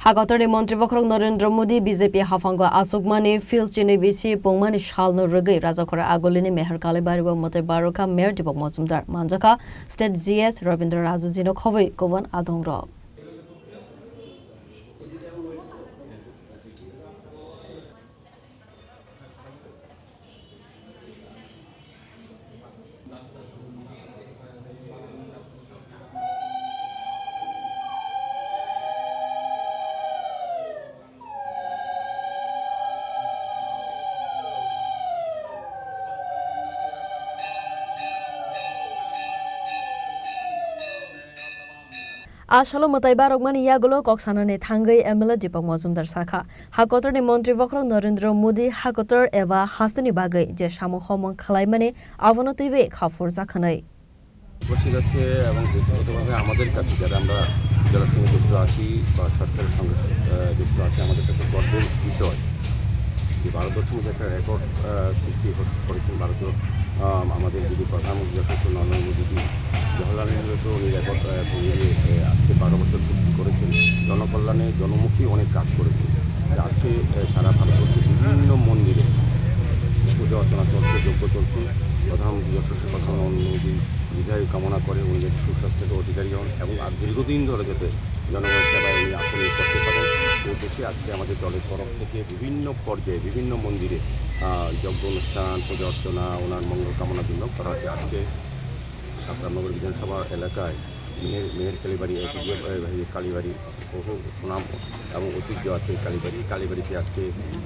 Hagatari Mantri Wakrang Narendra Modi BJP Hafanga Asukmani Phil Chini Bichi Pongmani Shalno Regi Razakora Agolini Meher Kalibari Mote Baroka Mer Dibok Mozumdar Manjaka State GS Ravindra Razujino Khoi Govan Adongro Ashalo Mataiba Rogmani Yagulo Koksanane Tangai Emila Dipok Mozumdar Saka Hakotor ni Mantri Wakrang Narendra Modi Hakotor Eva Hastani Bagai Je Shamo Homon Kalaimane Avanotive Khafur Zakanai বসে এবং ব্যক্তিগতভাবে আমাদের কাছে যারা আমরা যারা সঙ্গে যুক্ত আছি বা সরকারের সঙ্গে যুক্ত আছি আমাদের কাছে গর্বের বিষয় যে ভারতবর্ষের মধ্যে একটা রেকর্ড সৃষ্টি করেছেন ভারতীয় আমাদের যদি প্রধানমন্ত্রী যথেষ্ট নরেন্দ্র মোদীজি জওহরলাল নেহরু তো উনি রেকর্ড আজকে 12 বছর পূর্তি করেছেন জনকল্যাণে জনমুখী অনেক কাজ করেছেন আজকে সারা ভারতবর্ষের বিভিন্ন মন্দিরে পূজা অর্চনা চলছে যজ্ঞ চলছে প্রধানমন্ত্রী যশস্বী প্রধানমন্ত্রী মোদী বিজয় কামনা করে উনি যাতে সুস্বাস্থ্যের অধিকারী হন এবং আর দীর্ঘদিন ধরে যাতে জনগণের সেবায় উনি আসলে করতে পারেন এই দেশে আজকে আমাদের দলের তরফ থেকে বিভিন্ন পর্যায়ে বিভিন্ন মন্দিরে যজ্ঞ অনুষ্ঠান পূজা অর্চনা ওনার মঙ্গল কামনার জন্য করা হচ্ছে আজকে সাতরানগর বিধানসভা এলাকায় মেহের কালীবাড়ি কালীবাড়ি বহু সুনাম এবং ঐতিহ্য আছে কালীবাড়িতে আজকে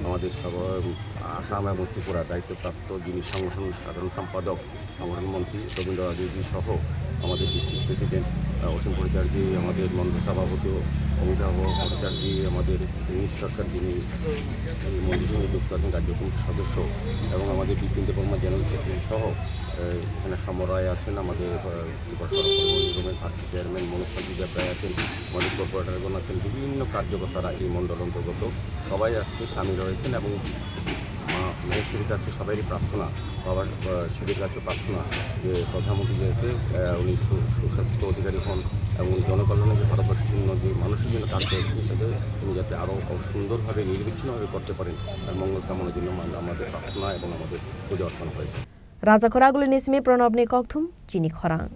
আমাদের আসাম এবং ত্রিপুরা দায়িত্বপ্রাপ্ত যিনি সংগঠন সাধারণ সম্পাদক সংগঠন মন্ত্রী রবীন্দ্র রাজুজি সহ আমাদের ডিস্ট্রিক্ট প্রেসিডেন্ট অসীম পরিচার্যী আমাদের মন্ডল সভাপতি অমিতাভ ভট্টাচার্যী আমাদের ইংলিশ সরকার যিনি মন্ত্রীর সঙ্গে যুক্ত আছেন রাজ্য কমিটির সদস্য এবং আমাদের বিপিন দেববর্মা জেনারেল সেক্রেটারি সহ এখানে সমরায় আছেন আমাদের সড়ক পরিবহন নিগমের চেয়ারম্যান মনোজ দেব রায় আছেন আমাদের কর্পোরেটরগণ আছেন বিভিন্ন কার্যকর্তারা এই মণ্ডল অন্তর্গত সবাই আজকে সামিল হয়েছেন এবং মহেশ্বরীর কাছে সবারই প্রার্থনা বাবার শিবের কাছে প্রার্থনা যে প্রধানমন্ত্রী যাতে উনি সুস্বাস্থ্য অধিকারী হন এবং জনকল্যাণে যে ভারতবর্ষের জন্য যে মানুষের জন্য কাজ করেছেন সেটা তিনি যাতে আরও সুন্দরভাবে নির্বিচ্ছিন্নভাবে করতে পারেন তার মঙ্গল কামনার জন্য আমাদের প্রার্থনা এবং আমাদের পূজা অর্পণ হয়েছে Raza Koraguli Nismi Pranabni Kokthum Chini Khorang